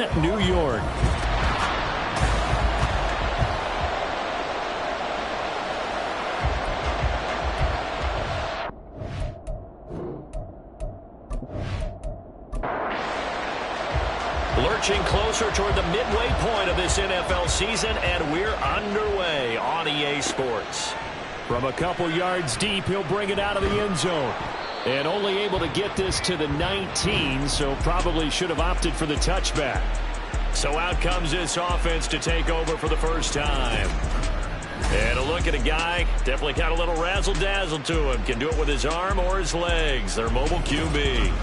at New York. Lurching closer toward the midway point of this NFL season, and we're underway on EA Sports. From a couple yards deep, he'll bring it out of the end zone. And only able to get this to the 19, so probably should have opted for the touchback. So out comes this offense to take over for the first time. And a look at a guy, definitely got a little razzle-dazzle to him. Can do it with his arm or his legs. Their mobile QB.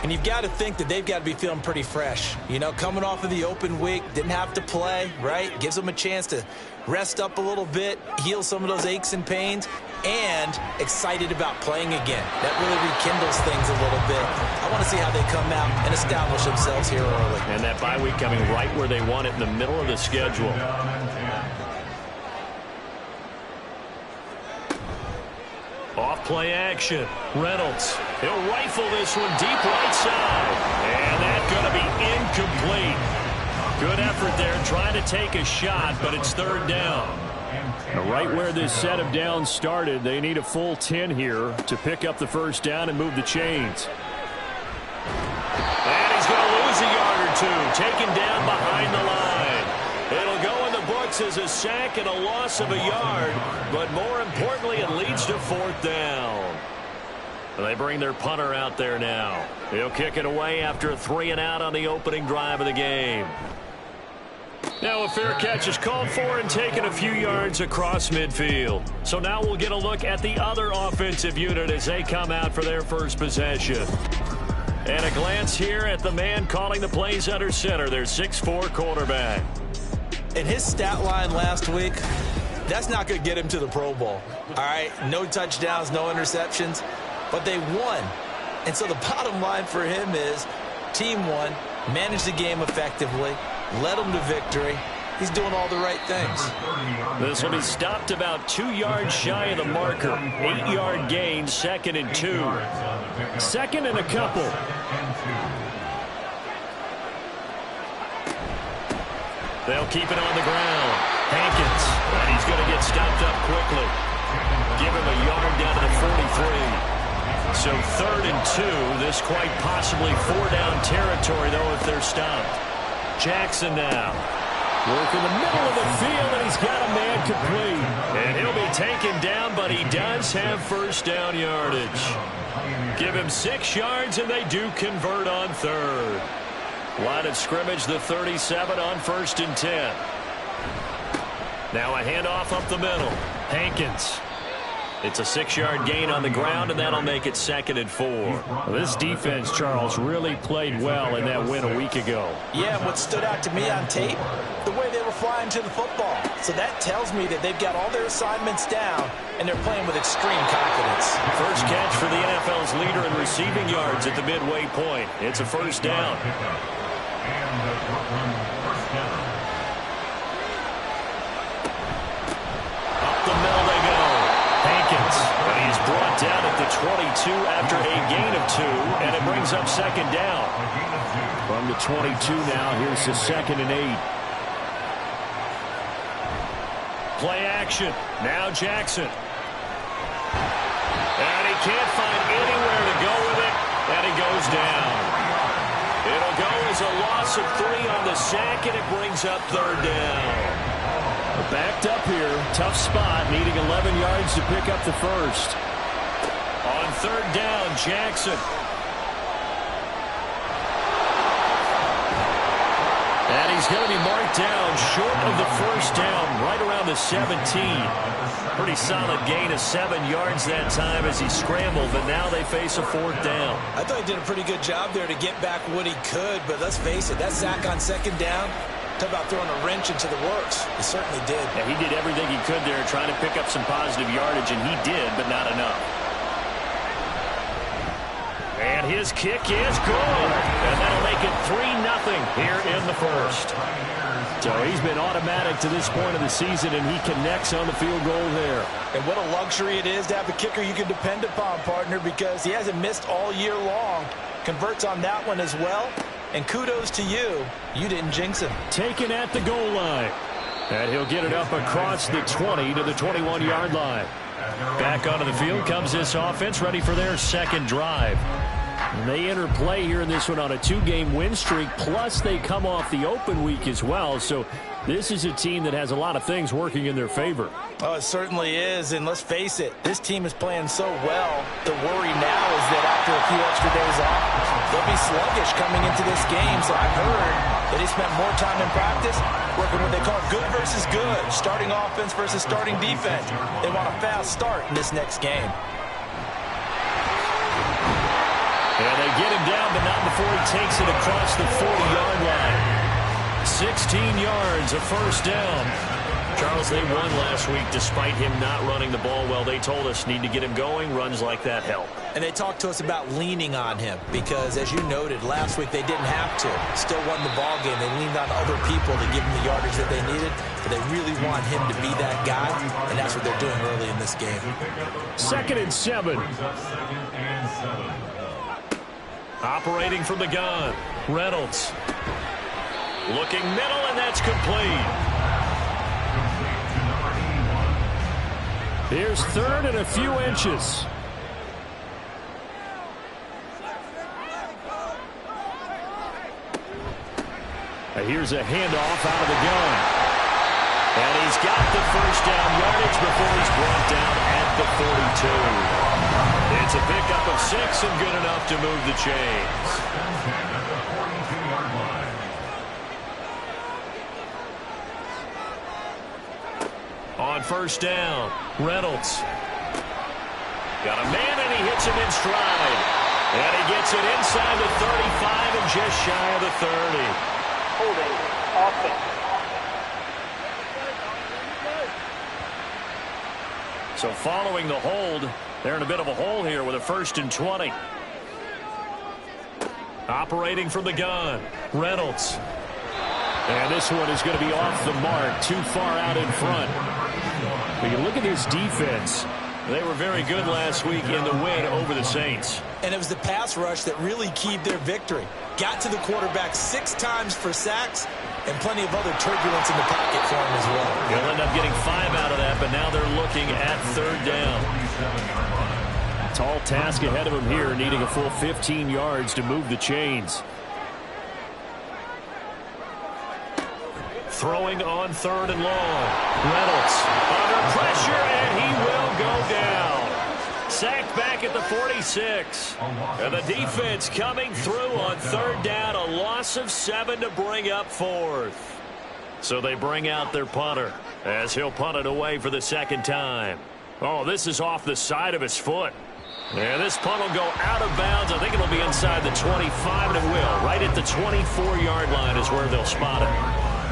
And you've got to think that they've got to be feeling pretty fresh. You know, coming off of the open week, didn't have to play, right? Gives them a chance to rest up a little bit, heal some of those aches and pains, and excited about playing again. That really rekindles things a little bit. I want to see how they come out and establish themselves here early. And that bye week coming right where they want it, in the middle of the schedule. Off play action. Reynolds. He'll rifle this one deep right side. And that's going to be incomplete. Good effort there trying to take a shot, but it's third down. Right where this set of downs started, they need a full 10 here to pick up the first down and move the chains. And he's going to lose a yard or two. Taken down behind the line. It'll go in the books as a sack and a loss of a yard, but more importantly, it leads to fourth down. They bring their punter out there now. He'll kick it away after a 3-and-out on the opening drive of the game. Now a fair catch is called for and taken a few yards across midfield. So now we'll get a look at the other offensive unit as they come out for their first possession. And a glance here at the man calling the plays under center, their 6'4" quarterback. In his stat line last week, that's not going to get him to the Pro Bowl. All right, no touchdowns, no interceptions, but they won. And so the bottom line for him is team won, managed the game effectively, led them to victory. He's doing all the right things. This will be stopped about 2 yards shy of the marker. 8-yard gain, 2nd and 2. 2nd and a couple. They'll keep it on the ground. Hankins, and he's going to get stopped up quickly. Give him a yard down to the 43. So 3rd and 2. This quite possibly 4-down territory, though, if they're stopped. Jackson now. Work in the middle of the field, and he's got a man complete. And he'll be taken down, but he does have first down yardage. Give him 6 yards, and they do convert on 3rd. Line of scrimmage, the 37 on 1st and 10. Now a handoff up the middle. Hankins. It's a 6-yard gain on the ground, and that'll make it 2nd and 4. Well, this defense, Charles, really played well in that win a week ago. Yeah, what stood out to me on tape, the way they were flying to the football. So that tells me that they've got all their assignments down, and they're playing with extreme confidence. First catch for the NFL's leader in receiving yards at the midway point. It's a first down. Up the middle they go. Hankins, and he's brought down at the 22 after a gain of 2, and it brings up 2nd down. From the 22 now, here's the 2nd and 8. Play action. Now Jackson. And he can't find anywhere to go with it, and he goes down. It'll go as a loss of 3 on the sack, and it brings up 3rd down. Backed up here, tough spot, needing 11 yards to pick up the first. On 3rd down, Jackson. And he's going to be marked down short of the first down, right around the 17. Pretty solid gain of 7 yards that time as he scrambled, but now they face a 4th down. I thought he did a pretty good job there to get back what he could, but let's face it, that sack on 2nd down, talk about throwing a wrench into the works. He certainly did. Yeah, he did everything he could there trying to pick up some positive yardage, and he did, but not enough. And his kick is good. And that'll make it 3-0 here in the first. So he's been automatic to this point of the season, and he connects on the field goal there. And what a luxury it is to have a kicker you can depend upon, partner, because he hasn't missed all year long. Converts on that one as well. And kudos to you. You didn't jinx him. Taken at the goal line. And he'll get it up across the 20 to the 21-yard line. Back onto the field comes this offense, ready for their second drive. And they enter play here in this one on a 2-game win streak, plus they come off the open week as well. So this is a team that has a lot of things working in their favor. Oh, it certainly is, and let's face it, this team is playing so well. The worry now is that after a few extra days off, they'll be sluggish coming into this game. So I've heard that they spent more time in practice working what they call good versus good, starting offense versus starting defense. They want a fast start in this next game. And they get him down, but not before he takes it across the 40-yard line. 16 yards, a first down. Charles, they won last week despite him not running the ball well. They told us need to get him going. Runs like that help. And they talked to us about leaning on him because, as you noted, last week they didn't have to. Still won the ball game. They leaned on other people to give him the yardage that they needed, but they really want him to be that guy, and that's what they're doing early in this game. 2nd and 7. Operating from the gun, Reynolds. Looking middle, and that's complete. Here's 3rd and a few inches. Here's a handoff out of the gun. And he's got the first down yardage before he's brought down at the 42. It's a pickup of 6 and good enough to move the chains. On first down, Reynolds. Got a man, and he hits him in stride. And he gets it inside the 35 and just shy of the 30. Holding offense. So following the hold, they're in a bit of a hole here with a 1st and 20. Operating from the gun, Reynolds. And this one is going to be off the mark, too far out in front. But you look at this defense. They were very good last week in the win over the Saints. And it was the pass rush that really keyed their victory. Got to the quarterback 6 times for sacks and plenty of other turbulence in the pocket for him as well. They'll end up getting 5 out of that, but now they're looking at 3rd down. Tall task ahead of him here, needing a full 15 yards to move the chains. Throwing on 3rd and long. Reynolds under pressure, and he will go down. Sacked back at the 46. And the defense coming through on 3rd down. A loss of 7 to bring up 4th. So they bring out their punter as he'll punt it away for the 2nd time. Oh, this is off the side of his foot. And this punt will go out of bounds. I think it'll be inside the 25, and it will. Right at the 24-yard line is where they'll spot it.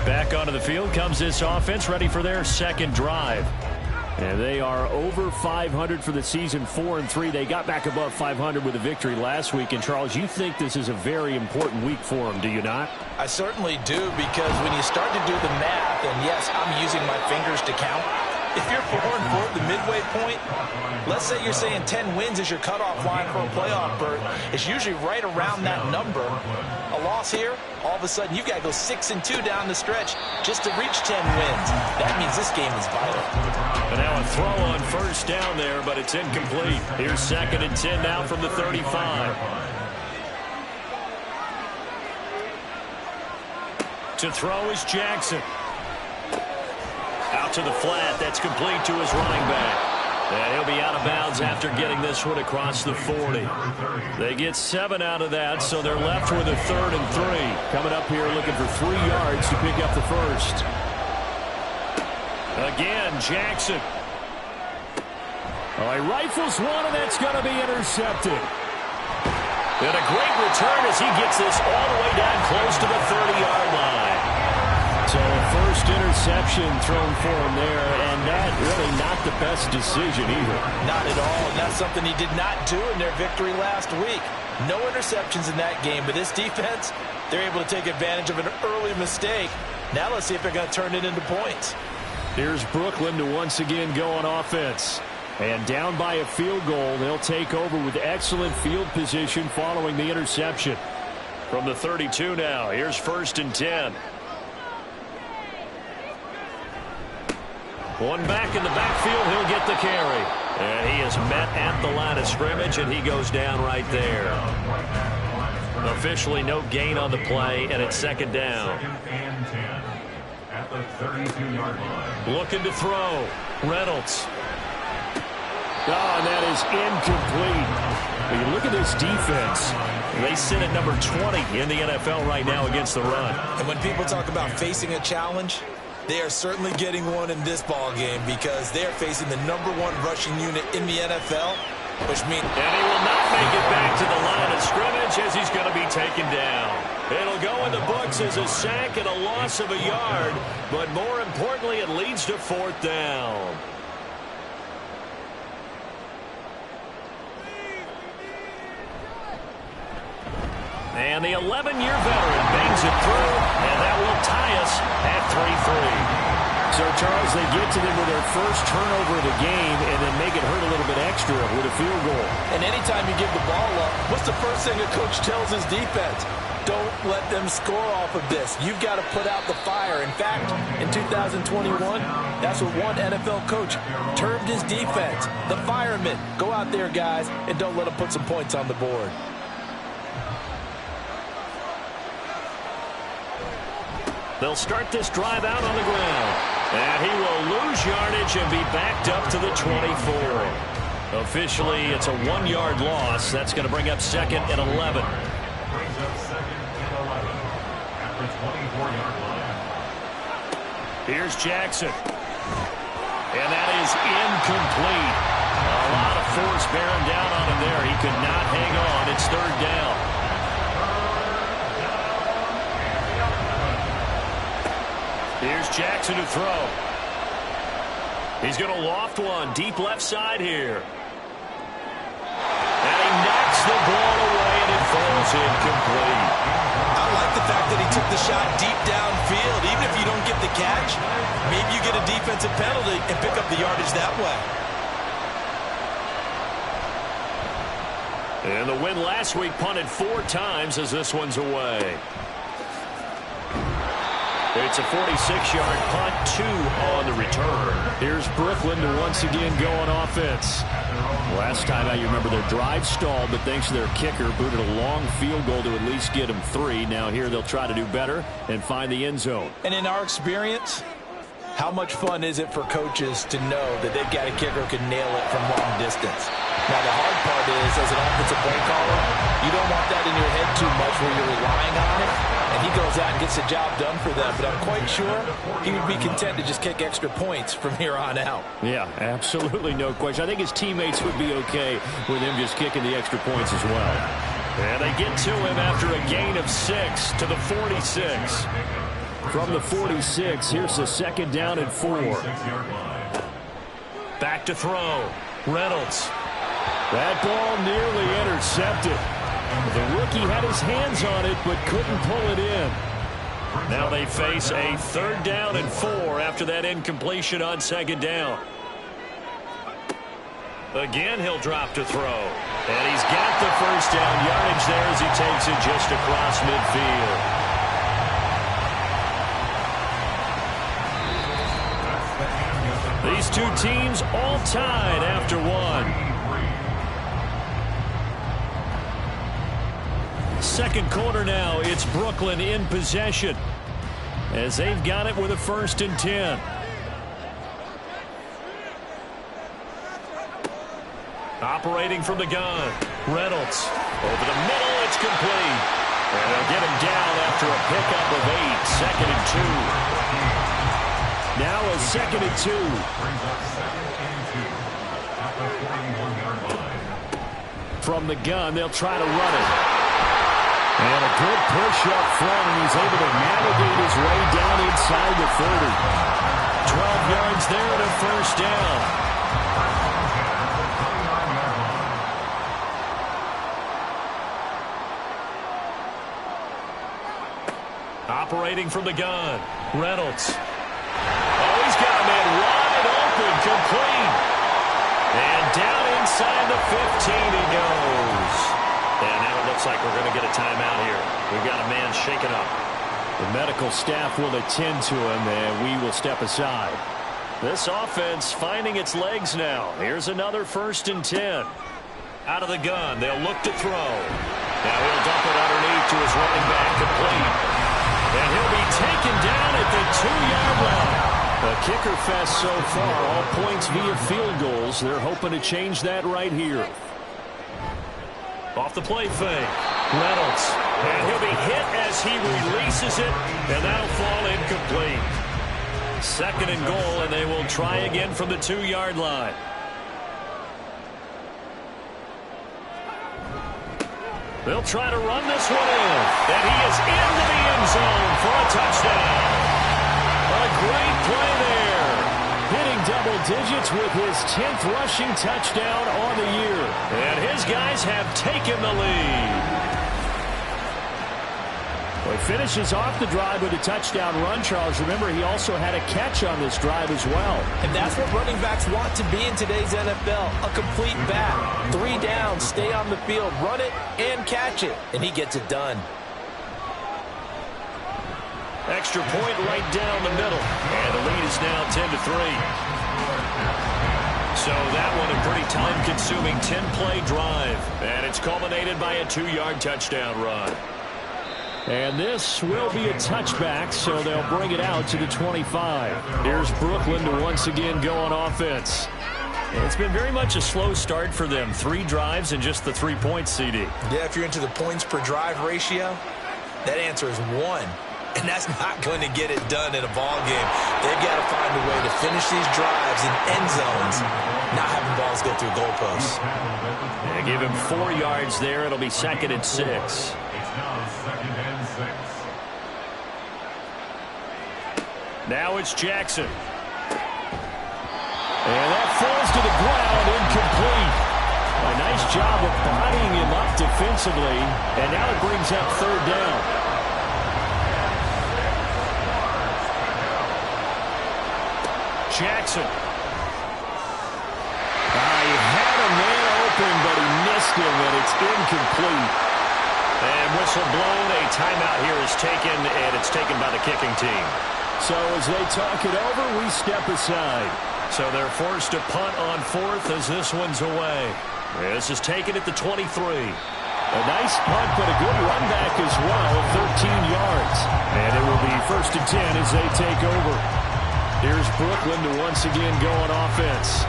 Back onto the field comes this offense, ready for their 2nd drive. And they are over 500 for the season, 4-3. They got back above 500 with a victory last week. And, Charles, you think this is a very important week for them, do you not? I certainly do, because when you start to do the math, and yes, I'm using my fingers to count, if you're 4-4 at the midway point, let's say you're saying 10 wins is your cutoff line for a playoff berth. It's usually right around that number. A loss here, all of a sudden you've got to go 6-2 down the stretch just to reach 10 wins. That means this game is vital. And now a throw on first down there, but it's incomplete. Here's 2nd and 10 now from the 35. To throw is Jackson. Out to the flat. That's complete to his running back. And he'll be out of bounds after getting this one across the 40. They get 7 out of that, so they're left with a 3rd and 3. Coming up here looking for 3 yards to pick up the first. Again, Jackson. Oh, he rifles one, and that's going to be intercepted. And a great return as he gets this all the way down close to the 30-yard line. So a first interception thrown for him there, and that really not the best decision either. Not at all, and that's something he did not do in their victory last week. No interceptions in that game, but this defense, they're able to take advantage of an early mistake. Now let's see if they're going to turn it into points. Here's Brooklyn to once again go on offense. And down by a field goal, they'll take over with excellent field position following the interception. From the 32 now, here's 1st and 10. One back in the backfield, he'll get the carry. And he is met at the line of scrimmage, and he goes down right there. Officially no gain on the play, and it's 2nd down. At the 32-yard line. Looking to throw. Reynolds. Oh, and that is incomplete. When you look at this defense, they sit at number 20 in the NFL right now against the run. And when people talk about facing a challenge, they are certainly getting one in this ball game because they are facing the #1 rushing unit in the NFL, which means... And he will not make it back to the line of scrimmage as he's going to be taken down. It'll go in the books as a sack and a loss of a yard, but more importantly, it leads to 4th down. And the 11-year veteran bangs it through, and that will tie us at 3-3. So, Charles, they get to them with their first turnover of the game and then make it hurt a little bit extra with a field goal. And anytime you give the ball up, what's the first thing a coach tells his defense? Don't let them score off of this. You've got to put out the fire. In fact, in 2021, that's what one NFL coach termed his defense, the firemen. Go out there, guys, and don't let them put some points on the board. They'll start this drive out on the ground. And he will lose yardage and be backed up to the 24. Officially, it's a 1-yard loss. That's going to bring up 2nd and 11. Here's Jackson. And that is incomplete. A lot of force bearing down on him there. He could not hang on. It's 3rd down. Here's Jackson to throw. He's going to loft one deep left side here. And he knocks the ball away, and it falls incomplete. I like the fact that he took the shot deep downfield. Even if you don't get the catch, maybe you get a defensive penalty and pick up the yardage that way. And the win last week punted 4 times as this one's away. It's a 46-yard punt, 2 on the return. Here's Brooklyn to once again go on offense. Last time out, you remember their drive stalled, but thanks to their kicker, booted a long field goal to at least get them 3. Now here they'll try to do better and find the end zone. And in our experience, how much fun is it for coaches to know that they've got a kicker who can nail it from long distance? Now, the hard part is, as an offensive play caller, you don't want that in your head too much where you're relying on it. And he goes out and gets the job done for them. But I'm quite sure he would be content to just kick extra points from here on out. Yeah, absolutely no question. I think his teammates would be okay with him just kicking the extra points as well. And they get to him after a gain of 6 to the 46. From the 46, here's the 2nd down and 4. Back to throw. Reynolds. That ball nearly intercepted. The rookie had his hands on it but couldn't pull it in. Now they face a 3rd down and 4 after that incompletion on 2nd down. Again, he'll drop to throw. And he's got the 1st down yardage there as he takes it just across midfield. These 2 teams all tied after 1. Second quarter now, it's Brooklyn in possession as they've got it with a 1st and 10. Operating from the gun, Reynolds. Over the middle, it's complete. And they'll get him down after a pickup of 8, 2nd and 2. Now a 2nd and 2. From the gun, they'll try to run it. And a good push up front, and he's able to navigate his way down inside the 30. 12 yards there and a 1st down. Operating from the gun, Reynolds. Oh, he's got a man wide open, complete. And down inside the 15 he goes. And that'll looks like we're going to get a timeout here. We've got a man shaken up. The medical staff will attend to him, and we will step aside. This offense finding its legs now. Here's another 1st and 10. Out of the gun, they'll look to throw. Now he'll dump it underneath to his running back, complete. And he'll be taken down at the 2-yard line. A kicker fest so far, all points via field goals. They're hoping to change that right here. Off the play fake. Reynolds. And he'll be hit as he releases it, and that'll fall incomplete. 2nd and goal, and they will try again from the 2-yard line. They'll try to run this one in. And he is into the end zone for a touchdown. A great play there. Hitting double digits with his 10th rushing touchdown on the year. And his guys have taken the lead. Well, he finishes off the drive with a touchdown run, Charles. Remember, he also had a catch on this drive as well. And that's what running backs want to be in today's NFL. A complete back. 3 downs, stay on the field, run it, and catch it. And he gets it done. Extra point right down the middle. And the lead is now 10-3. So that one a pretty time-consuming 10-play drive. And it's culminated by a 2-yard touchdown run. And this will be a touchback, so they'll bring it out to the 25. Here's Brooklyn to once again go on offense. It's been very much a slow start for them. 3 drives and just the 3 points, CD. Yeah, if you're into the points per drive ratio, that answer is 1. And that's not going to get it done in a ball game. They've got to find a way to finish these drives in end zones, not having balls go through goalposts. Yeah, give him 4 yards there. It'll be 2nd and 6. Now it's Jackson. And that falls to the ground, incomplete. A nice job of bodying him up defensively. And now it brings up 3rd down. Jackson. He had a man open, but he missed him, and it's incomplete. And whistle blown. A timeout here is taken, and it's taken by the kicking team. So as they talk it over, we step aside. So they're forced to punt on 4th as this one's away. This is taken at the 23. A nice punt, but a good run back as well, 13 yards. And it will be 1st and 10 as they take over. Here's Brooklyn to once again go on offense.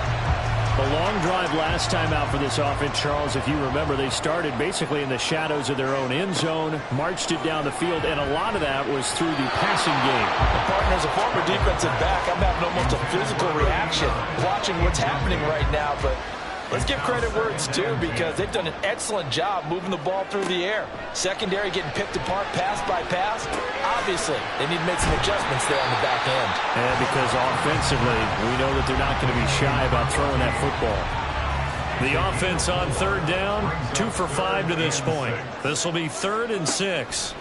A long drive last time out for this offense, Charles. If you remember, they started basically in the shadows of their own end zone, marched it down the field, and a lot of that was through the passing game. And partner, as a former defensive back, I'm having almost a physical reaction watching what's happening right now. But let's give credit where it's due, because they've done an excellent job moving the ball through the air. Secondary getting picked apart pass by pass. Obviously, they need to make some adjustments there on the back end. And because offensively, we know that they're not going to be shy about throwing that football. The offense on 3rd down, 2 for 5 to this point. This will be 3rd and 6.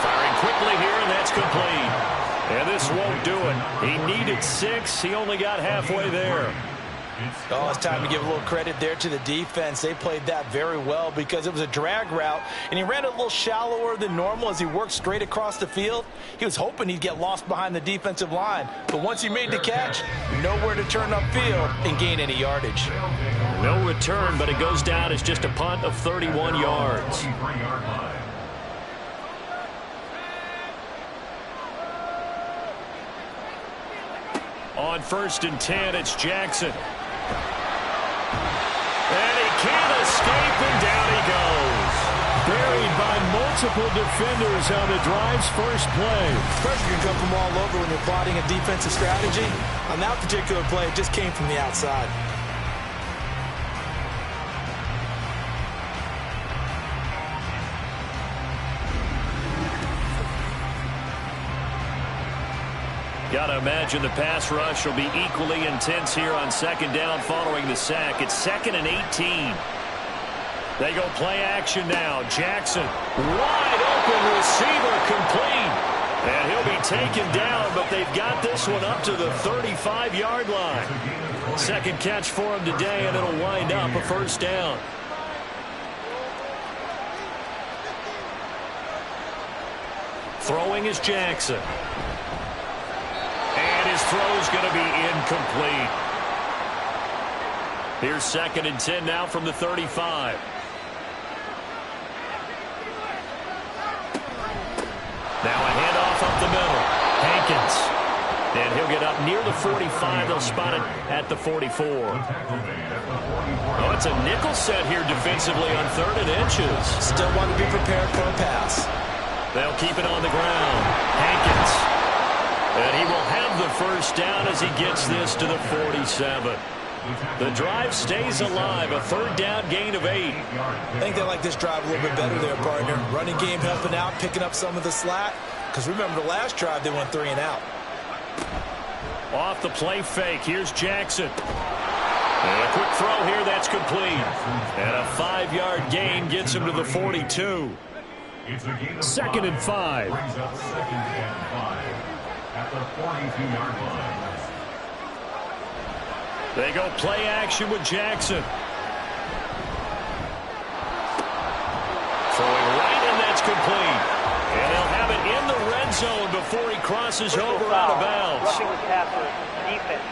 Firing quickly here, and that's complete. And this won't do it. He needed 6. He only got halfway there. Oh, it's time to give a little credit there to the defense. They played that very well because it was a drag route, and he ran a little shallower than normal as he worked straight across the field. He was hoping he'd get lost behind the defensive line, but once he made the catch, nowhere to turn upfield and gain any yardage. No return, but it goes down as just a punt of 31 yards. On 1st and 10, it's Jackson. And he can't escape, and down he goes. Buried by multiple defenders on the drive's first play. Pressure can come from all over when you're plotting a defensive strategy. On that particular play, it just came from the outside. Got to imagine the pass rush will be equally intense here on 2nd down following the sack. It's 2nd and 18. They go play action now. Jackson, wide open receiver, complete. And he'll be taken down, but they've got this one up to the 35-yard line. Second catch for him today, and it'll wind up a first down. Throwing is Jackson. And his throw's going to be incomplete. Here's 2nd and 10 now from the 35. Now a handoff up the middle. Hankins. And he'll get up near the 45. They'll spot it at the 44. Oh, it's a nickel set here defensively on 3rd and inches. Still want to be prepared for a pass. They'll keep it on the ground. Hankins. And he will have the first down as he gets this to the 47. The drive stays alive. A 3rd down gain of 8. I think they like this drive a little bit better there, partner. Running game helping out, picking up some of the slack. Because remember the last drive, they went 3 and out. Off the play fake. Here's Jackson. And a quick throw here. That's complete. And a 5-yard gain gets him to the 42. 2nd and 5. Brings up 2nd and 5 at the 42-yard line. They go play action with Jackson. Throwing right, and that's complete. And they'll have it in the red zone before he crosses over out of bounds. Roughing the passer, defense.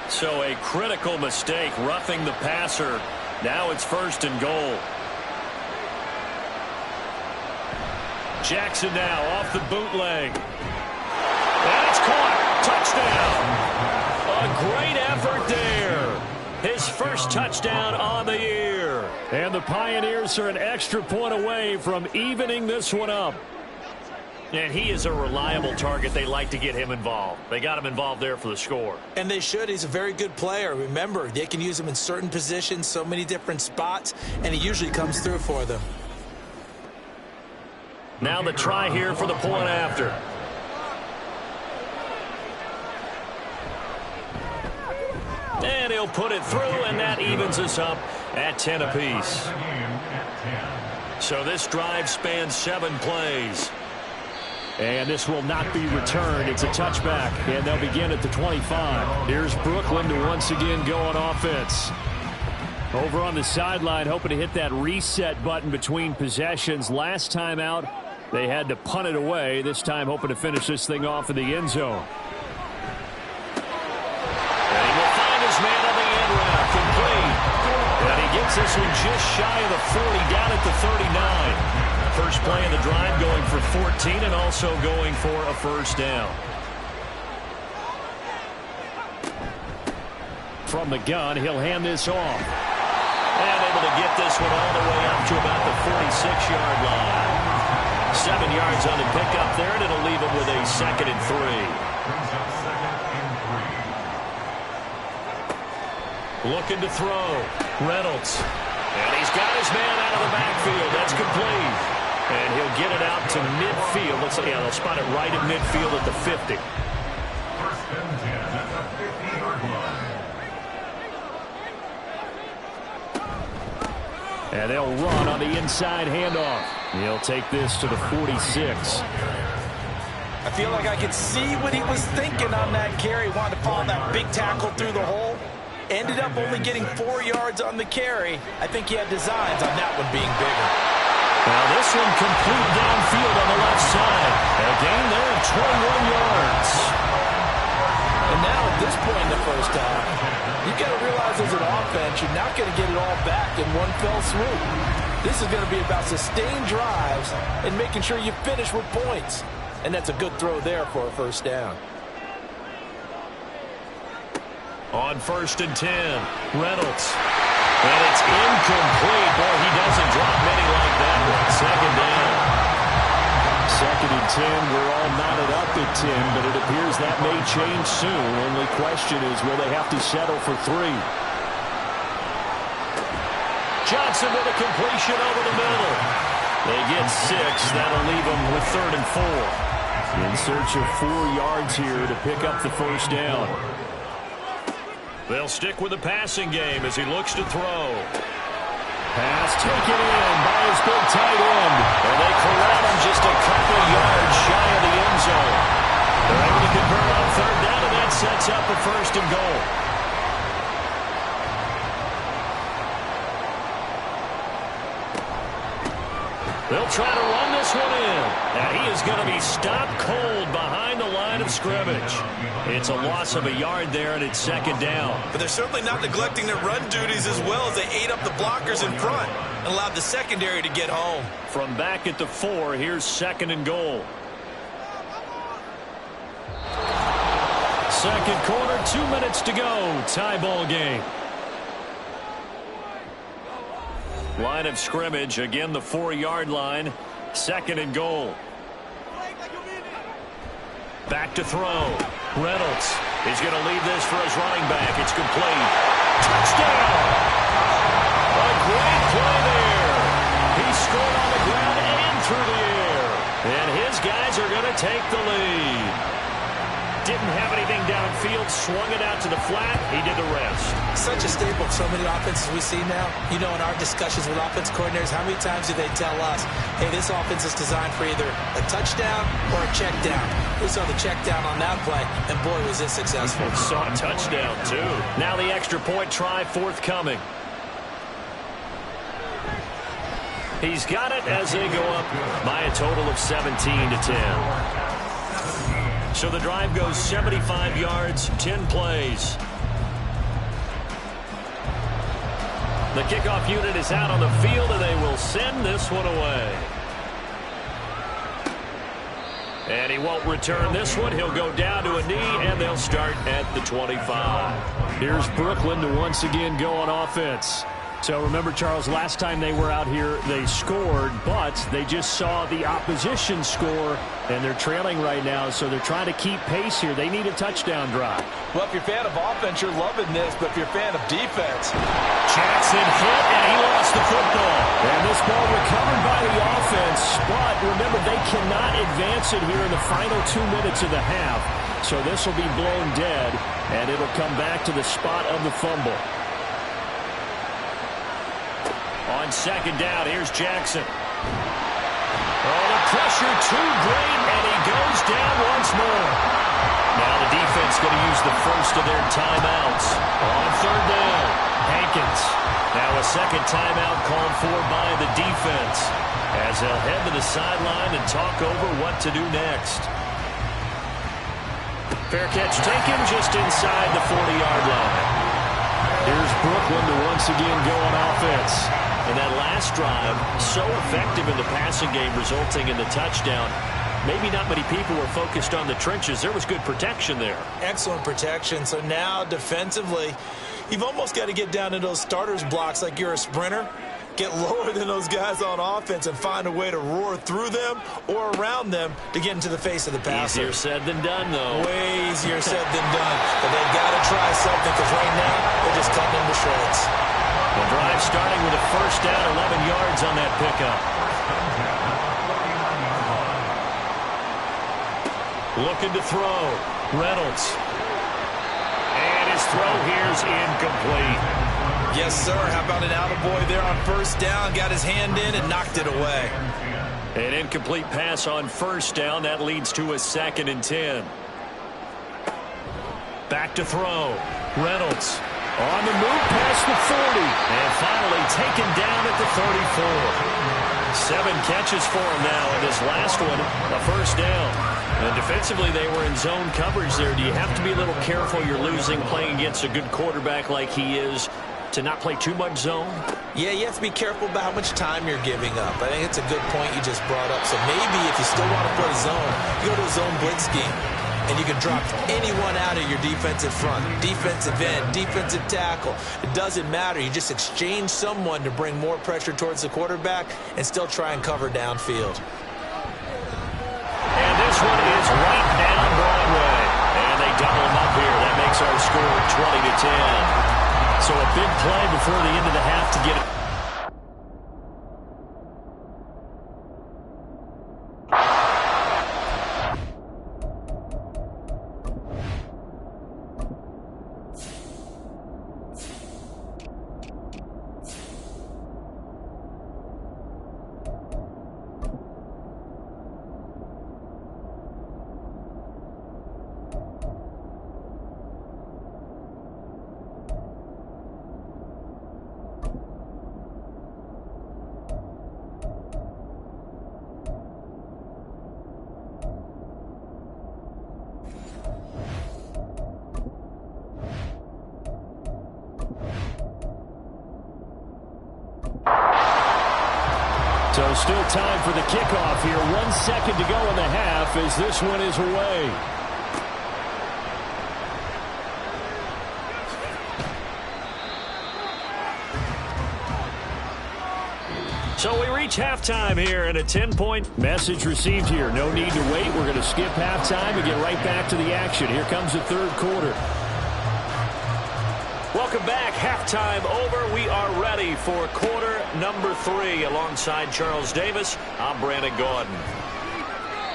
So a critical mistake, roughing the passer. Now it's 1st and goal. Jackson now off the bootleg. And it's caught. Touchdown. A great effort there. His first touchdown on the year. And the Pioneers are an extra point away from evening this one up. And he is a reliable target. They like to get him involved. They got him involved there for the score. And they should. He's a very good player. Remember, they can use him in certain positions, so many different spots, and he usually comes through for them. Now the try here for the point after. And he'll put it through, and that evens us up at 10 apiece. So this drive spans 7 plays. And this will not be returned. It's a touchback, and they'll begin at the 25. Here's Brooklyn to once again go on offense. Over on the sideline, hoping to hit that reset button between possessions. Last time out, they had to punt it away. This time, hoping to finish this thing off in the end zone. And he will find his man on the end route, complete. And he gets this one just shy of the 40, down at the 39. First play of the drive, going for 14 and also going for a first down. From the gun, he'll hand this off. And able to get this one all the way up to about the 46-yard line. 7 yards on the pickup there, and it'll leave him with a 2nd and 3. Looking to throw. Reynolds. And he's got his man out of the backfield. That's complete. And he'll get it out to midfield. Let's see, they'll spot it right at midfield at the 50. 1st and 10 at the 50-yard line. And they'll run on the inside handoff. He'll take this to the 46. I feel like I could see what he was thinking on that carry. Wanted to follow that big tackle through the hole. Ended up only getting 4 yards on the carry. I think he had designs on that one being bigger. Now this one complete downfield on the left side. A gain there of 21 yards. And now at this point in the first half, you've got to realize as an offense, you're not going to get it all back in one fell swoop. This is going to be about sustained drives and making sure you finish with points. And that's a good throw there for a first down. On 1st and 10, Reynolds. And it's incomplete. Boy, he doesn't drop many like that one. 2nd down. 2nd and 10. We're all knotted up at 10, but it appears that may change soon. Only question is, will they have to settle for 3? Johnson with a completion over the middle. They get 6. That'll leave them with 3rd and 4. In search of 4 yards here to pick up the first down. They'll stick with the passing game as he looks to throw. Pass taken in by his big tight end. And they corral him just a couple yards shy of the end zone. They're able to convert on third down, and that sets up a first and goal. They'll try to run this one in. And he is going to be stopped cold behind the line of scrimmage. It's a loss of a yard there, and it's second down. But they're certainly not neglecting their run duties as well as they ate up the blockers in front and allowed the secondary to get home. From back at the 4, here's second and goal. Second quarter, 2 minutes to go. Tie ball game. Line of scrimmage, again the 4-yard line. Second and goal. Back to throw. Reynolds is going to lead this for his running back. It's complete. Touchdown! A great play there. He scored on the ground and through the air. And his guys are going to take the lead. Didn't have anything downfield, swung it out to the flat. He did the rest. Such a staple of so many offenses we see now. You know, in our discussions with offense coordinators, how many times do they tell us, hey, this offense is designed for either a touchdown or a check down. We saw the check down on that play, and boy, was it successful. Saw a touchdown, too. Now the extra point try forthcoming. He's got it as they go up by a total of 17-10. So the drive goes 75 yards, 10 plays. The kickoff unit is out on the field, and they will send this one away. And he won't return this one. He'll go down to a knee, and they'll start at the 25. Here's Brooklyn to once again go on offense. So remember, Charles, last time they were out here, they scored, but they just saw the opposition score, and they're trailing right now, so they're trying to keep pace here. They need a touchdown drive. Well, if you're a fan of offense, you're loving this, but if you're a fan of defense. Jackson hit, and he lost the football. And this ball recovered by the offense, but remember, they cannot advance it here in the final 2 minutes of the half. So this will be blown dead, and it'll come back to the spot of the fumble. On second down, here's Jackson. Oh, the pressure too great, and he goes down once more. Now the defense going to use the first of their timeouts. On third down, Hankins. Now a second timeout called for by the defense as they'll head to the sideline and talk over what to do next. Fair catch taken just inside the 40-yard line. Here's Brooklyn to once again go on offense. And that last drive, so effective in the passing game, resulting in the touchdown. Maybe not many people were focused on the trenches. There was good protection there. Excellent protection. So now defensively, you've almost got to get down to those starters blocks like you're a sprinter. Get lower than those guys on offense and find a way to roar through them or around them to get into the face of the passer. Easier said than done, though. Way easier said than done. But they've got to try something because right now they're just cutting them to shreds. The drive starting with a first down, 11 yards on that pickup. Looking to throw. Reynolds. And his throw here's incomplete. Yes, sir. How about an attaboy there on first down? Got his hand in and knocked it away. An incomplete pass on first down. That leads to a 2nd and 10. Back to throw. Reynolds. On the move past the 40. And finally taken down at the 34. 7 catches for him now, and his last one, a first down. And defensively, they were in zone coverage there. Do you have to be a little careful? You're losing playing against a good quarterback like he is to not play too much zone? Yeah, you have to be careful about how much time you're giving up. I think it's a good point you just brought up. So maybe if you still want to play zone, you go to a zone blitz scheme. And you can drop anyone out of your defensive front, defensive end, defensive tackle. It doesn't matter. You just exchange someone to bring more pressure towards the quarterback and still try and cover downfield. And this one is right down Broadway. And they double him up here. That makes our score 20-10. So a big play before the end of the half to get it. So still time for the kickoff here. 1 second to go in the half as this one is away. So we reach halftime here, and a 10-point message received here. No need to wait. We're going to skip halftime and get right back to the action. Here comes the third quarter. Welcome back. Halftime over. We are ready for quarter number 3. Alongside Charles Davis, I'm Brandon Gaudin.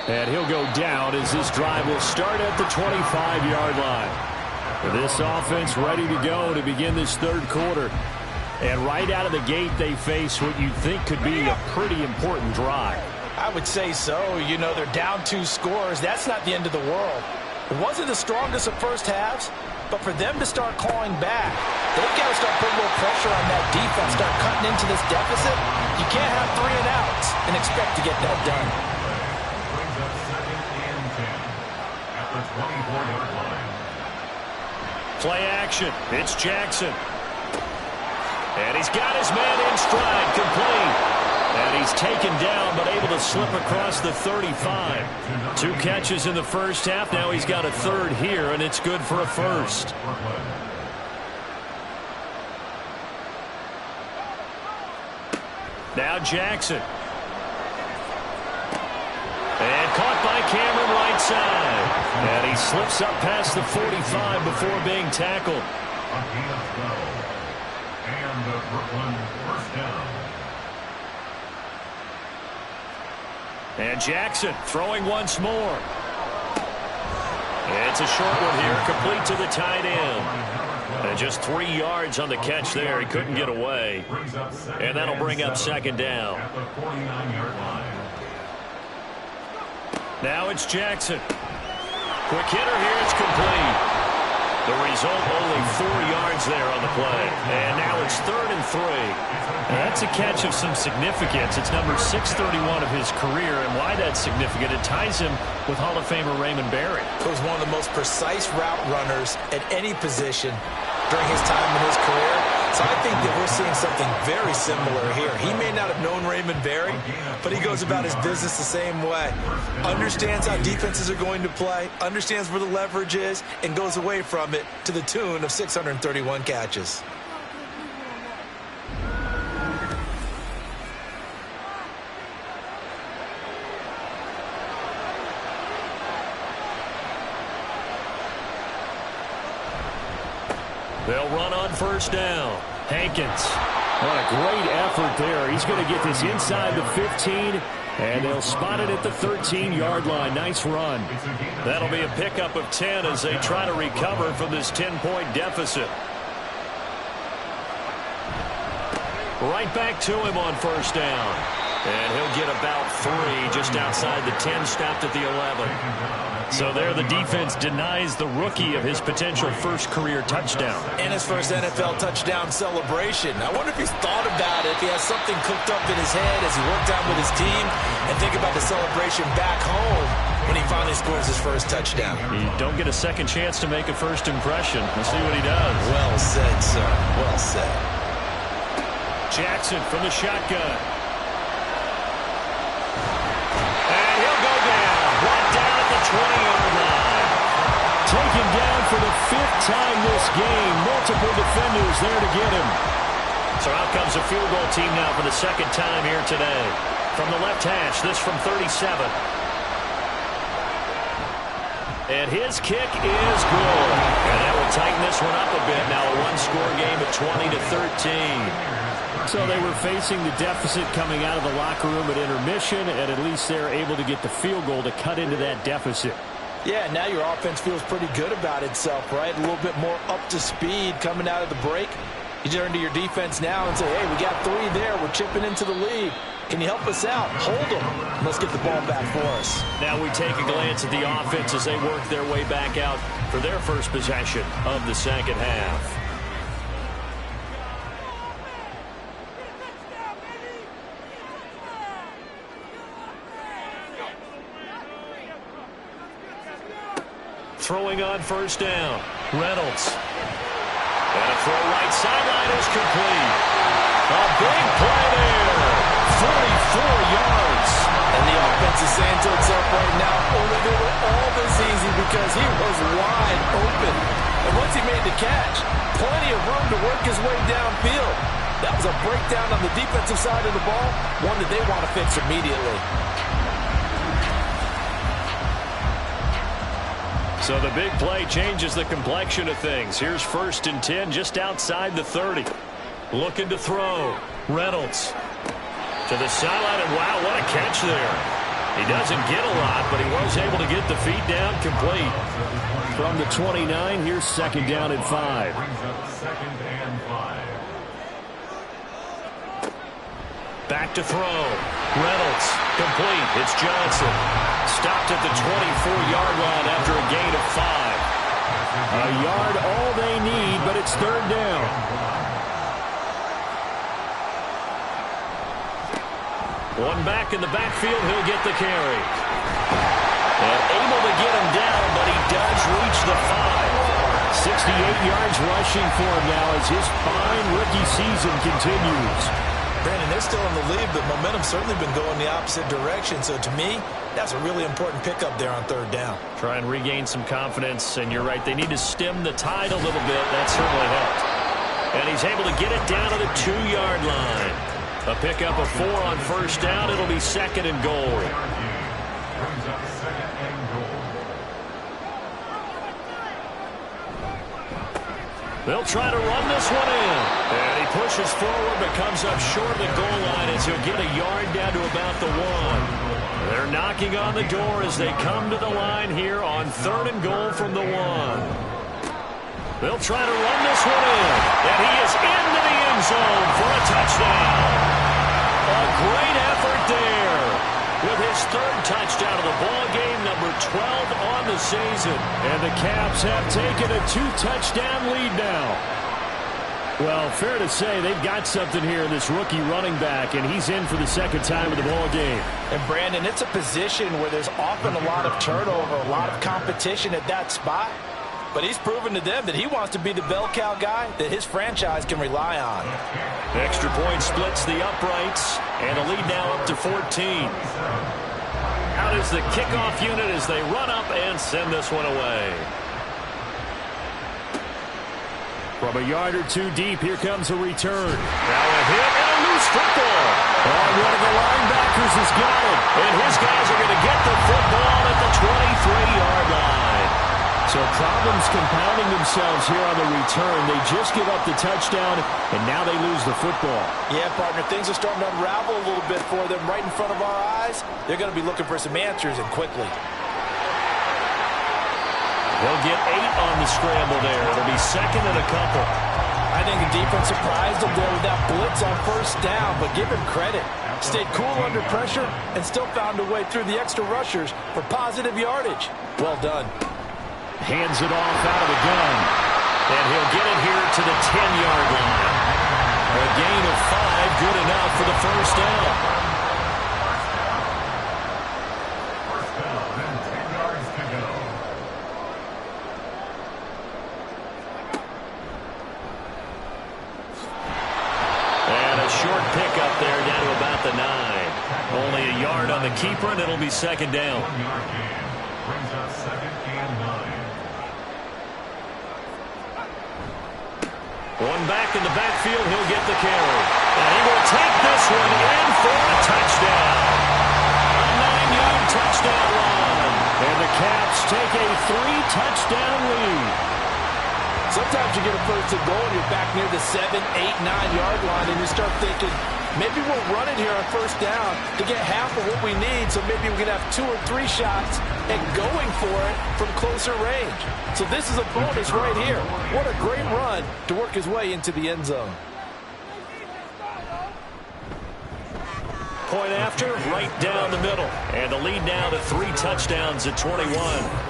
And he'll go down as this drive will start at the 25-yard line. This offense ready to go to begin this third quarter. And right out of the gate, they face what you'd think could be a pretty important drive. I would say so. You know, they're down 2 scores. That's not the end of the world. It wasn't the strongest of first halves, but for them to start clawing back, they've got to start putting a little pressure on that defense, start cutting into this deficit. You can't have 3 and outs and expect to get that done. Brings up second and 10 at the 24-yard line. Play action. It's Jackson. And he's got his man in stride, complete. And he's taken down, but able to slip across the 35. 2 catches in the first half. Now he's got a third here, and it's good for a first. Now Jackson. And caught by Cameron right side. And he slips up past the 45 before being tackled. And the Brooklyn first down. And Jackson throwing once more. It's a short one here, complete to the tight end. And just 3 yards on the catch there. He couldn't get away. And that'll bring up second down. At the 49-yard line. Now it's Jackson. Quick hitter here, it's complete. The result, only 4 yards there on the play. And now it's 3rd and 3. Now that's a catch of some significance. It's number 631 of his career, and why that's significant, it ties him with Hall of Famer Raymond Berry. He was one of the most precise route runners at any position during his time in his career. So I think that we're seeing something very similar here. He may not have known Raymond Berry, but he goes about his business the same way. Understands how defenses are going to play, understands where the leverage is, and goes away from it to the tune of 631 catches. They'll run on first down. Hankins. What a great effort there. He's going to get this inside the 15, and they'll spot it at the 13-yard line. Nice run. That'll be a pickup of 10 as they try to recover from this 10-point deficit. Right back to him on first down. And he'll get about 3 just outside the 10, stopped at the 11. So there the defense denies the rookie of his potential first career touchdown. And his first NFL touchdown celebration. I wonder if he's thought about it, if he has something cooked up in his head as he worked out with his team, and think about the celebration back home when he finally scores his first touchdown. You don't get a second chance to make a first impression. Let's see what he does. Well said, sir. Well said. Jackson from the shotgun. And he'll go down. Brought down at the 20-yard line. Taken down for the 5th time this game. Multiple defenders there to get him. So out comes a field goal team now for the second time here today. From the left hash, this from 37. And his kick is good. And that will tighten this one up a bit. Now a one-score game at 20-13. So they were facing the deficit coming out of the locker room at intermission, and at least they're able to get the field goal to cut into that deficit. Yeah, now your offense feels pretty good about itself, right? A little bit more up to speed coming out of the break. You turn to your defense now and say, hey, we got 3 there. We're chipping into the lead. Can you help us out? Hold them. Let's get the ball back for us. Now we take a glance at the offense as they work their way back out for their first possession of the second half. Throwing on first down. Reynolds. And a throw right sideline is complete. A big play there. 44 is saying to himself right now, only they were all this easy because he was wide open. And once he made the catch, plenty of room to work his way downfield. That was a breakdown on the defensive side of the ball, one that they want to fix immediately. So the big play changes the complexion of things. Here's 1st and 10 just outside the 30. Looking to throw. Reynolds to the sideline, and wow, what a catch there. He doesn't get a lot, but he was able to get the feet down complete. From the 29, here's 2nd down and 5. Back to throw. Reynolds, complete. It's Johnson. Stopped at the 24-yard line after a gain of 5. A yard all they need, but it's 3rd down. One back in the backfield, he'll get the carry. And able to get him down, but he does reach the 5. 68 yards rushing for him now as his fine rookie season continues. Brandon, they're still in the lead, but momentum's certainly been going the opposite direction. So to me, that's a really important pickup there on 3rd down. Try and regain some confidence, and you're right, they need to stem the tide a little bit. That certainly helped. And he's able to get it down to the 2-yard line. A pickup of 4 on 1st down. It'll be 2nd and goal. They'll try to run this one in. And he pushes forward but comes up short of the goal line as he'll get a yard down to about the 1. They're knocking on the door as they come to the line here on 3rd and goal from the 1. They'll try to run this one in. And he is into the end zone for a touchdown. A great effort there. With his 3rd touchdown of the ball game, number 12 on the season. And the Caps have taken a 2-touchdown lead now. Well, fair to say they've got something here in this rookie running back, and he's in for the 2nd time of the ball game. And Brandon, it's a position where there's often a lot of turnover, a lot of competition at that spot. But he's proven to them that he wants to be the bell cow guy that his franchise can rely on. Extra point splits the uprights, and a lead now up to 14. Out is the kickoff unit as they run up and send this one away. From a yard or 2 deep, here comes a return. Now a hit and a loose football. And one of the linebackers has got it. And his guys are going to get the football at the 23-yard line. So problems compounding themselves here on the return. They just give up the touchdown, and now they lose the football. Yeah, partner, things are starting to unravel a little bit for them right in front of our eyes. They're going to be looking for some answers, and quickly. They'll get 8 on the scramble there. It'll be 2nd and a couple. I think the defense surprised them there with that blitz on 1st down, but give him credit. Stayed cool under pressure and still found a way through the extra rushers for positive yardage. Well done. Hands it off out of the gun. And he'll get it here to the 10-yard line. A gain of 5, good enough for the 1st down. First down and 10 yards to go. And a short pickup there down to about the 9. Only a yard on the keeper, and it'll be 2nd down. 1-yard gain brings up 2nd and 9. One back in the backfield, he'll get the carry. And he will take this one in for a touchdown. A 9-yard touchdown run. And the Caps take a 3-touchdown lead. Sometimes you get a 1st and goal and you're back near the 7, 8, 9-yard line, and you start thinking, maybe we'll run it here on 1st down to get half of what we need, so maybe we can have 2 or 3 shots and going for it from closer range. So this is a bonus right here. What a great run to work his way into the end zone. Point after, right down the middle. And the lead now to 3 touchdowns at 21.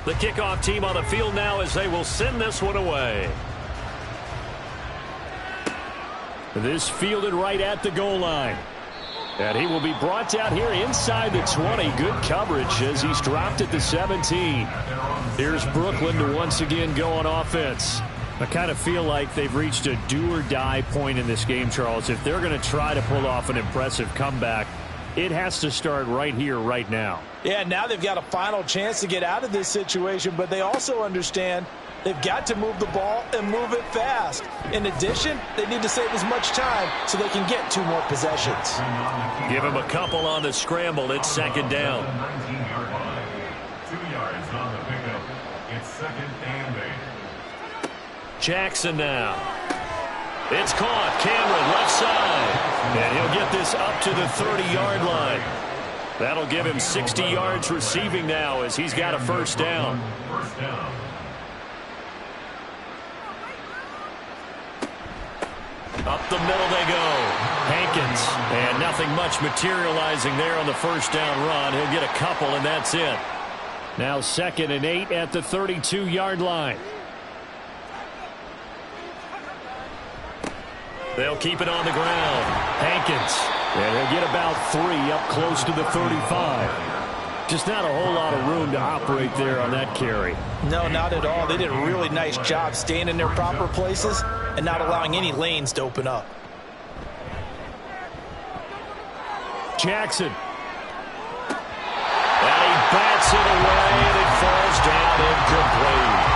The kickoff team on the field now as they will send this one away. This fielded right at the goal line. And he will be brought down here inside the 20. Good coverage as he's dropped at the 17. Here's Brooklyn to once again go on offense. I kind of feel like they've reached a do-or-die point in this game, Charles. If they're going to try to pull off an impressive comeback, it has to start right here, right now. Yeah, now they've got a final chance to get out of this situation, but they also understand they've got to move the ball and move it fast. In addition, they need to save as much time so they can get 2 more possessions. Give him a couple on the scramble. It's second down. 19-yard line. 2 yards on the pickup. It's second and 8. Jackson now. It's caught. Cameron left side. And he'll get this up to the 30-yard line. That'll give him 60 yards receiving now as he's got a first down. First down. Up the middle they go. Hankins. And nothing much materializing there on the first down run. He'll get a couple, and that's it. Now 2nd and 8 at the 32-yard line. They'll keep it on the ground. Hankins. And he'll get about 3 up close to the 35. Just not a whole lot of room to operate there on that carry. No, not at all. They did a really nice job staying in their proper places and not allowing any lanes to open up. Jackson. And he bats it away, and it falls down incomplete.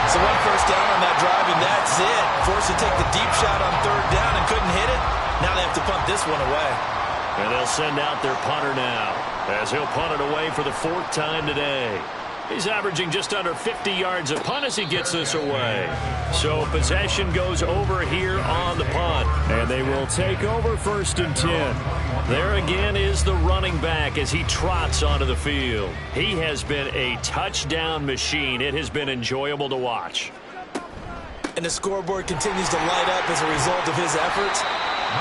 So 1 first down on that drive, and that's it. Forced to take the deep shot on 3rd down and couldn't hit it. Now they have to punt this one away. And they'll send out their punter now, as he'll punt it away for the 4th time today. He's averaging just under 50 yards a punt as he gets this away. So possession goes over here on the punt. And they will take over 1st and 10. There again is the running back as he trots onto the field. He has been a touchdown machine. It has been enjoyable to watch. And the scoreboard continues to light up as a result of his efforts.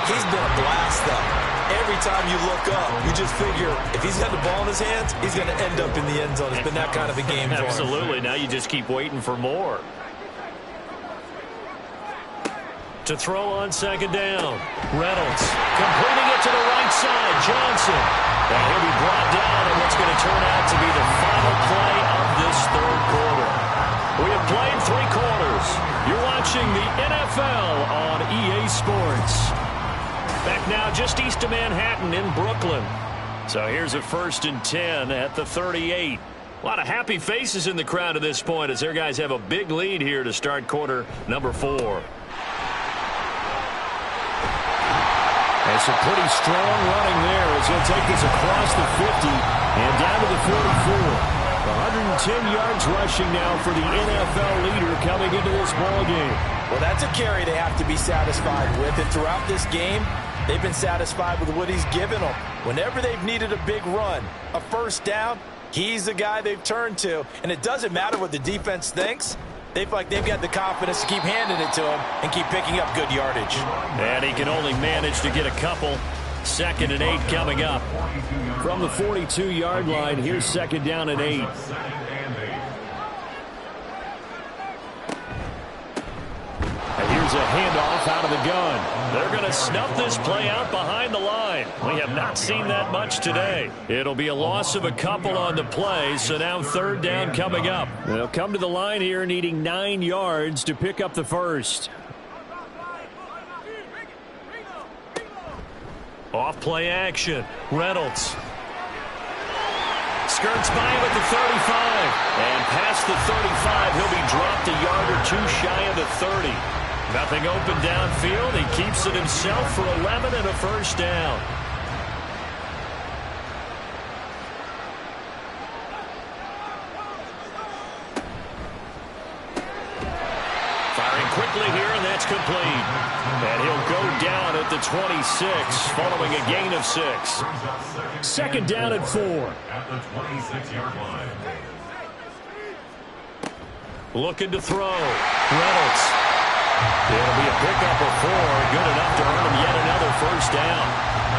He's been a blast, though. Every time you look up, you just figure if he's got the ball in his hands, he's going to end up in the end zone. It's been that kind of a game for him. Absolutely. Now you just keep waiting for more. To throw on 2nd down. Reynolds completing it to the right side. Johnson. And he'll be brought down in what's going to turn out to be the final play of this 3rd quarter. We have played 3 quarters. You're watching the NFL on EA Sports. Back now just east of Manhattan in Brooklyn. So here's a 1st and 10 at the 38. A lot of happy faces in the crowd at this point as their guys have a big lead here to start quarter number 4. And some pretty strong running there as he'll take this across the 50 and down to the 44. 110 yards rushing now for the NFL leader coming into this ballgame. Well, that's a carry they have to be satisfied with. And throughout this game, they've been satisfied with what he's given them. Whenever they've needed a big run, a first down, he's the guy they've turned to. And it doesn't matter what the defense thinks. They feel like they've got the confidence to keep handing it to him and keep picking up good yardage. And he can only manage to get a couple. 2nd and 8 coming up. From the 42-yard line, here's 2nd down and 8. And here's a handoff out of the gun. They're going to snuff this play out behind the line. We have not seen that much today. It'll be a loss of a couple on the play, so now 3rd down coming up. They'll come to the line here needing 9 yards to pick up the first. Off play action. Reynolds. Skirts by him at the 35. And past the 35, he'll be dropped a yard or 2 shy of the 30. Nothing open downfield. He keeps it himself for 11 and a first down. Firing quickly here, and that's complete. And he'll go down at the 26, following a gain of 6. 2nd down and 4. At the 26-yard line. Looking to throw. Reynolds. It'll be a pickup of 4. Good enough to earn him yet another first down.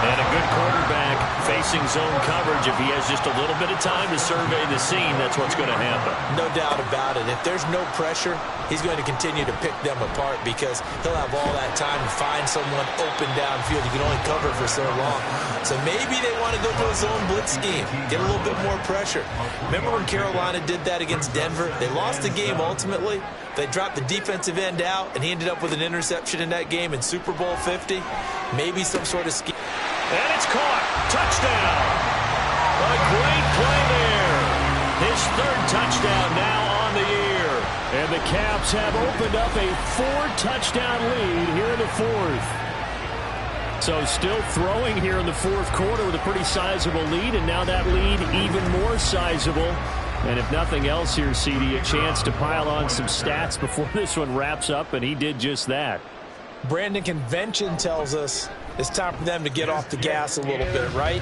And a good quarterback facing zone coverage. If he has just a little bit of time to survey the scene, that's what's going to happen. No doubt about it. If there's no pressure, he's going to continue to pick them apart because he'll have all that time to find someone open downfield. You can only cover for so long. So maybe they want to go to a zone blitz scheme, get a little bit more pressure. Remember when Carolina did that against Denver? They lost the game ultimately, They dropped the defensive end out, and he ended up with an interception in that game in Super Bowl 50. Maybe some sort of scheme. And it's caught. Touchdown. A great play there. His third touchdown now on the year. And the Caps have opened up a 4-touchdown lead here in the fourth. So still throwing here in the fourth quarter with a pretty sizable lead, and now that lead even more sizable. And if nothing else here, CD, a chance to pile on some stats before this one wraps up, and he did just that. Brandon, convention tells us it's time for them to get off the gas a little bit, right?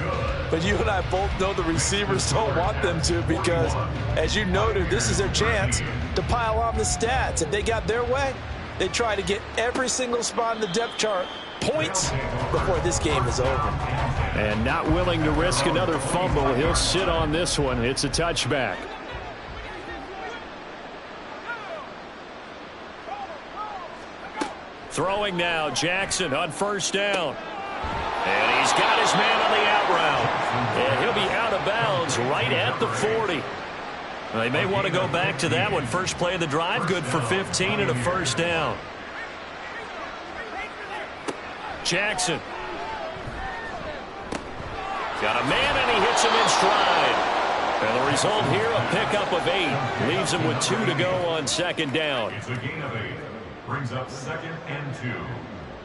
But you and I both know the receivers don't want them to, because, as you noted, this is their chance to pile on the stats. If they got their way, they try to get every single spot in the depth chart points before this game is over. And not willing to risk another fumble. He'll sit on this one. It's a touchback. Throwing now, Jackson on first down. And he's got his man on the out route. And he'll be out of bounds right at the 40. They may want to go back to that one. First play of the drive, good for 15 and a first down. Jackson. Got a man, and he hits him in stride. And the result here, a pickup of 8. Leaves him with 2 to go on second down. It's a gain of 8. Brings up 2nd and 2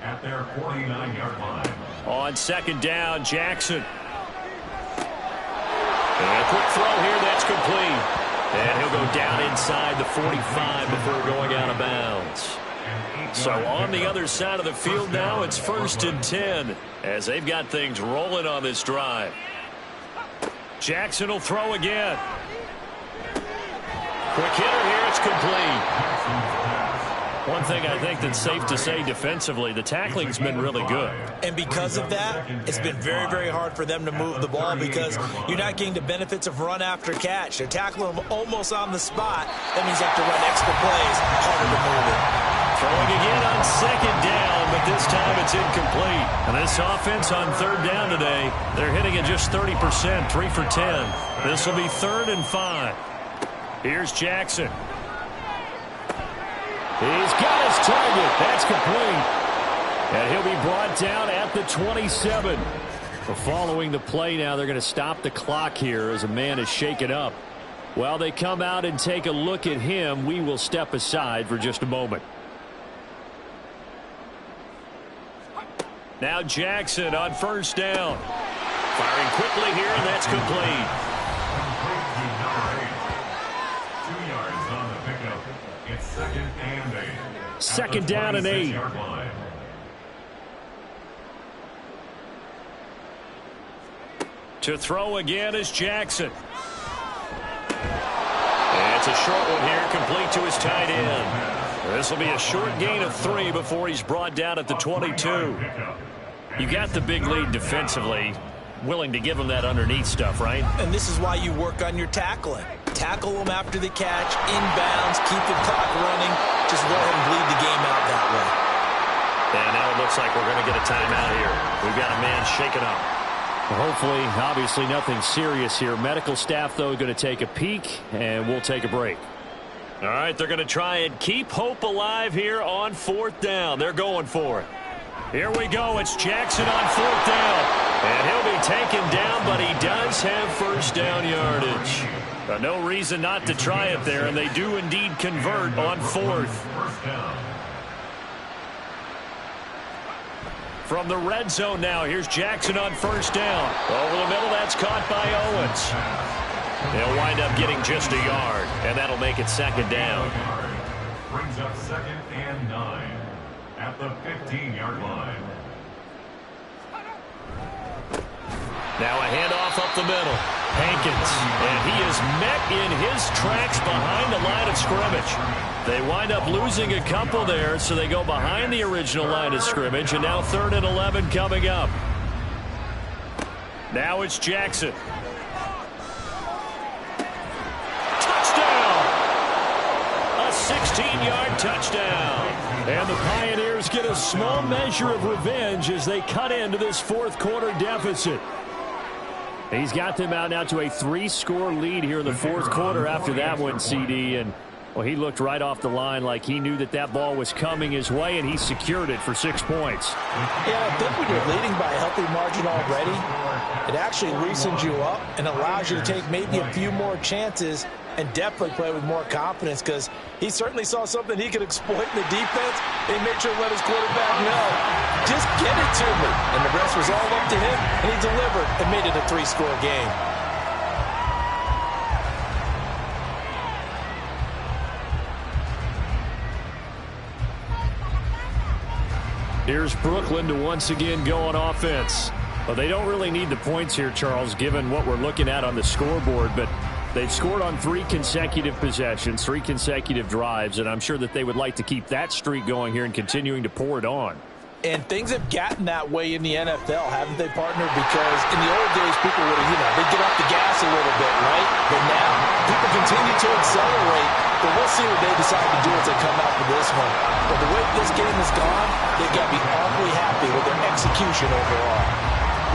at their 49-yard line. On second down, Jackson. And a quick throw here, that's complete. And he'll go down inside the 45 before going out of bounds. So on the other side of the field now, it's 1st and 10 as they've got things rolling on this drive. Jackson will throw again. Quick hitter here, it's complete. One thing I think that's safe to say defensively, the tackling's been really good. And because of that, it's been very, very hard for them to move the ball, because you're not getting the benefits of run after catch. They're tackling them almost on the spot. That means they have to run extra plays, harder to move it. Throwing again on second down, but this time it's incomplete. And this offense on third down today, they're hitting at just 30%, 3 for 10. This will be 3rd and 5. Here's Jackson. He's got his target. That's complete. And he'll be brought down at the 27. Following the play now, they're going to stop the clock here as a man is shaken up. While they come out and take a look at him, we will step aside for just a moment. Now Jackson on first down. Firing quickly here, and that's complete. It's 2nd and 8. Second down and 8. To throw again is Jackson. And it's a short one here, complete to his tight end. This will be a short gain of 3 before he's brought down at the 22. You got the big lead defensively. Willing to give him that underneath stuff, right? And this is why you work on your tackling. Tackle them after the catch, inbounds, keep the clock running. Just go ahead and bleed the game out that way. And now it looks like we're going to get a timeout here. We've got a man shaken up. Hopefully, obviously nothing serious here. Medical staff, though, going to take a peek, and we'll take a break. All right, they're going to try and keep hope alive here on 4th down. They're going for it. Here we go. It's Jackson on 4th down. And he'll be taken down, but he does have first down yardage. No reason not to try it there, and they do indeed convert on 4th. From the red zone now, here's Jackson on first down. Over the middle, that's caught by Owens. They'll wind up getting just a yard, and that'll make it 2nd down. Brings up 2nd and 9 at the 15-yard line. Now a handoff up the middle. Hankins, and he is met in his tracks behind the line of scrimmage. They wind up losing a couple there, so they go behind the original line of scrimmage, and now 3rd and 11 coming up. Now it's Jackson. Touchdown! A 16-yard touchdown. And the Pioneers get a small measure of revenge as they cut into this 4th quarter deficit. He's got them out now to a 3-score lead here in the 4th quarter after that one, CD. And Well, he looked right off the line like he knew that that ball was coming his way, and he secured it for 6 points. Yeah, I think when you're leading by a healthy margin already, it actually loosens you up and allows you to take maybe a few more chances and definitely play with more confidence, because he certainly saw something he could exploit in the defense, and he made sure to let his quarterback know, just get it to me. And the rest was all up to him, and he delivered and made it a 3-score game. Here's Brooklyn to once again go on offense. Well, they don't really need the points here, Charles, given what we're looking at on the scoreboard, but they've scored on 3 consecutive possessions, 3 consecutive drives, and I'm sure that they would like to keep that streak going here and continuing to pour it on. And things have gotten that way in the NFL, haven't they, partner? Because in the old days, people would have, they'd get off the gas a little bit, right? But now, people continue to accelerate, but we'll see what they decide to do as they come out for this one. But the way this game has gone, they've got to be awfully happy with their execution overall.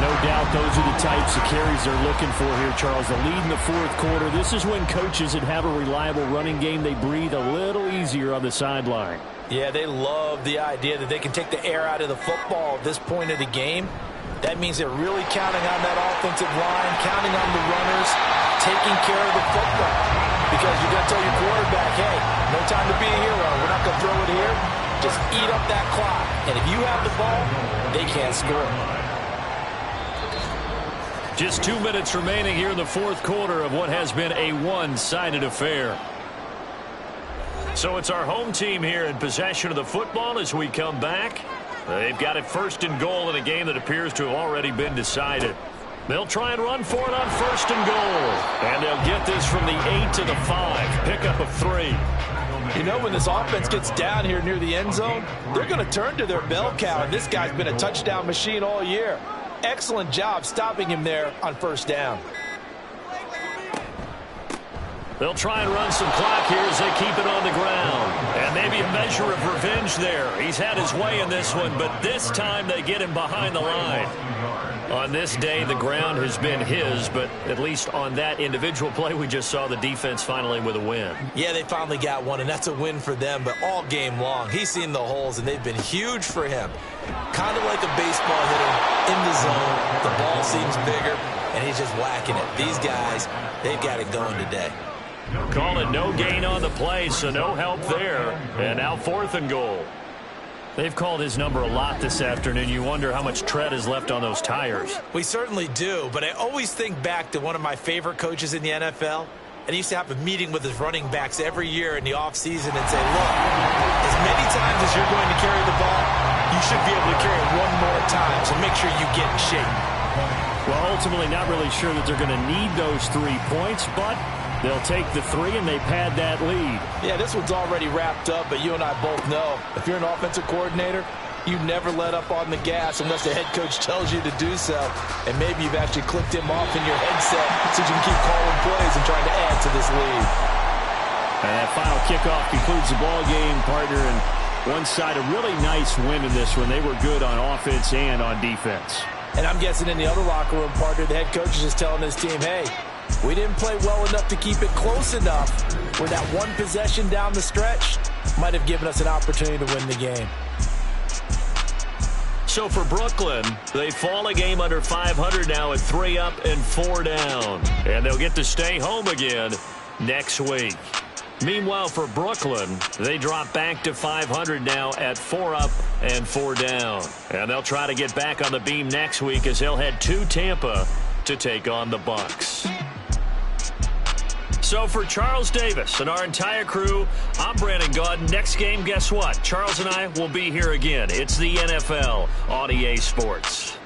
No doubt those are the types of carries they're looking for here, Charles. The lead in the 4th quarter. This is when coaches that have a reliable running game, they breathe a little easier on the sideline. Yeah, they love the idea that they can take the air out of the football at this point of the game. That means they're really counting on that offensive line, counting on the runners, taking care of the football. Because you're going to tell your quarterback, hey, no time to be a hero. We're not going to throw it here. Just eat up that clock. And if you have the ball, they can't score. Just 2 minutes remaining here in the 4th quarter of what has been a one-sided affair. So it's our home team here in possession of the football as we come back. They've got it 1st and goal in a game that appears to have already been decided. They'll try and run for it on 1st and goal. And they'll get this from the 8 to the 5. Pickup of 3. You know, when this offense gets down here near the end zone, they're going to turn to their bell cow, and this guy's been a touchdown machine all year. Excellent job stopping him there on 1st down. They'll try and run some clock here as they keep it on the ground. And maybe a measure of revenge there. He's had his way in this one, but this time they get him behind the line. On this day, the ground has been his, but at least on that individual play, we just saw the defense finally with a win. Yeah, they finally got one, and that's a win for them, but all game long, he's seen the holes, and they've been huge for him. Kind of like a baseball hitter in the zone. The ball seems bigger, and he's just whacking it. These guys, they've got it going today. Call it no gain on the play, so no help there. And now 4th and goal. They've called his number a lot this afternoon. You wonder how much tread is left on those tires. We certainly do, but I always think back to one of my favorite coaches in the NFL, and he used to have a meeting with his running backs every year in the offseason and say, look, as many times as you're going to carry the ball, you should be able to carry it one more time, so make sure you get in shape. Well, ultimately not really sure that they're going to need those 3 points, but they'll take the 3 and they pad that lead. Yeah, this one's already wrapped up, but you and I both know if you're an offensive coordinator, you never let up on the gas unless the head coach tells you to do so. And maybe you've actually clicked him off in your headset so you can keep calling plays and trying to add to this lead. And that final kickoff concludes the ball game, partner. And one side, a really nice win in this one. They were good on offense and on defense. And I'm guessing in the other locker room, partner, the head coach is just telling his team, hey, we didn't play well enough to keep it close enough where that one possession down the stretch might have given us an opportunity to win the game. So for Brooklyn, they fall a game under 500 now at 3 up and 4 down. And they'll get to stay home again next week. Meanwhile, for Brooklyn, they drop back to 500 now at 4 up and 4 down. And they'll try to get back on the beam next week as they'll head to Tampa to take on the Bucks. So for Charles Davis and our entire crew, I'm Brandon Gaudin. Next game, guess what? Charles and I will be here again. It's the NFL on EA Sports.